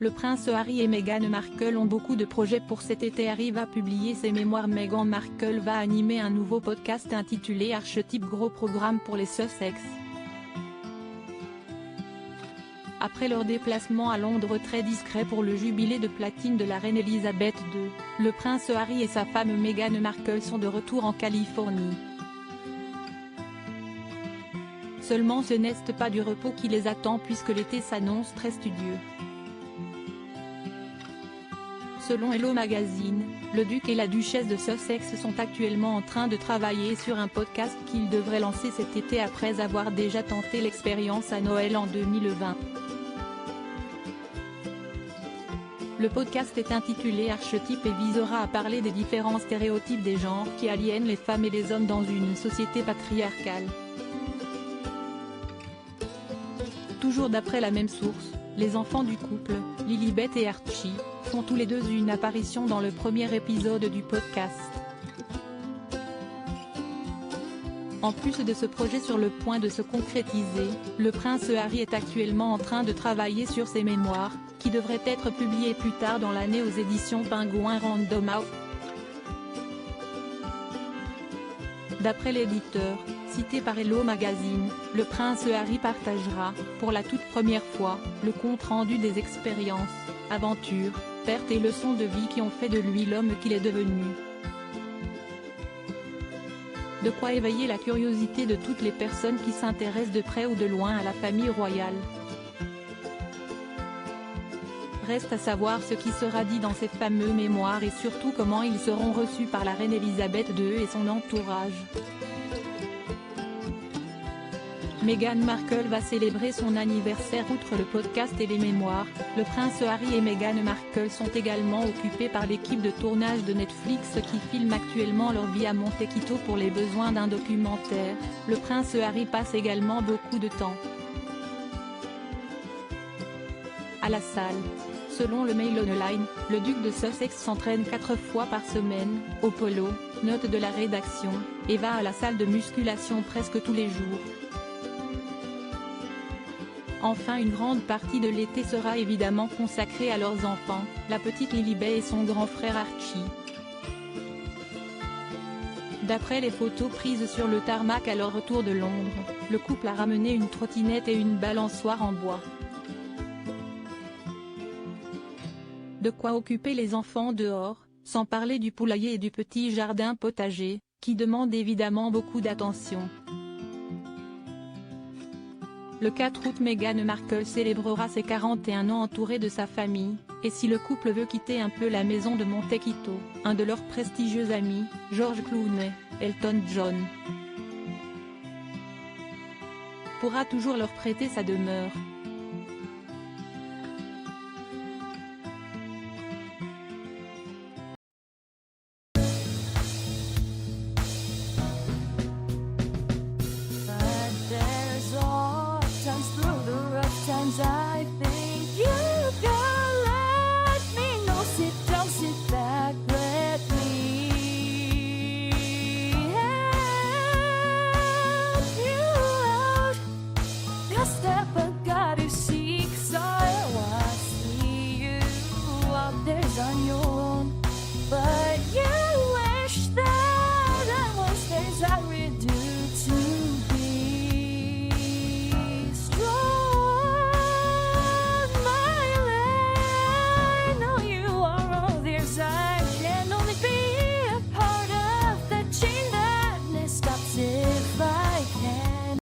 Le prince Harry et Meghan Markle ont beaucoup de projets pour cet été. Harry va publier ses mémoires. Meghan Markle va animer un nouveau podcast intitulé Archetype. Gros programme pour les Sussex. Après leur déplacement à Londres très discret pour le jubilé de platine de la reine Elisabeth II, le prince Harry et sa femme Meghan Markle sont de retour en Californie. Seulement ce n'est pas du repos qui les attend puisque l'été s'annonce très studieux. Selon Hello Magazine, le duc et la duchesse de Sussex sont actuellement en train de travailler sur un podcast qu'ils devraient lancer cet été après avoir déjà tenté l'expérience à Noël en 2020. Le podcast est intitulé Archetype et visera à parler des différents stéréotypes des genres qui aliènent les femmes et les hommes dans une société patriarcale. Toujours d'après la même source, les enfants du couple, Lilibet et Archie, font tous les deux une apparition dans le premier épisode du podcast. En plus de ce projet sur le point de se concrétiser, le prince Harry est actuellement en train de travailler sur ses mémoires, qui devraient être publiées plus tard dans l'année aux éditions Penguin Random House. D'après l'éditeur, cité par Hello Magazine, le prince Harry partagera, pour la toute première fois, le compte-rendu des expériences, aventures, pertes et leçons de vie qui ont fait de lui l'homme qu'il est devenu. De quoi éveiller la curiosité de toutes les personnes qui s'intéressent de près ou de loin à la famille royale. Reste à savoir ce qui sera dit dans ces fameux mémoires et surtout comment ils seront reçus par la reine Elisabeth II et son entourage. Meghan Markle va célébrer son anniversaire. Outre le podcast et les mémoires, le prince Harry et Meghan Markle sont également occupés par l'équipe de tournage de Netflix qui filme actuellement leur vie à Montecito pour les besoins d'un documentaire. Le prince Harry passe également beaucoup de temps à la salle. Selon le Mail Online, le duc de Sussex s'entraîne 4 fois par semaine, au polo, note de la rédaction, et va à la salle de musculation presque tous les jours. Enfin, une grande partie de l'été sera évidemment consacrée à leurs enfants, la petite Lilibet et son grand frère Archie. D'après les photos prises sur le tarmac à leur retour de Londres, le couple a ramené une trottinette et une balançoire en bois. De quoi occuper les enfants dehors, sans parler du poulailler et du petit jardin potager, qui demandent évidemment beaucoup d'attention. Le 4 août, Meghan Markle célébrera ses 41 ans entourée de sa famille, et si le couple veut quitter un peu la maison de Montecito, un de leurs prestigieux amis, George Clooney, Elton John, pourra toujours leur prêter sa demeure.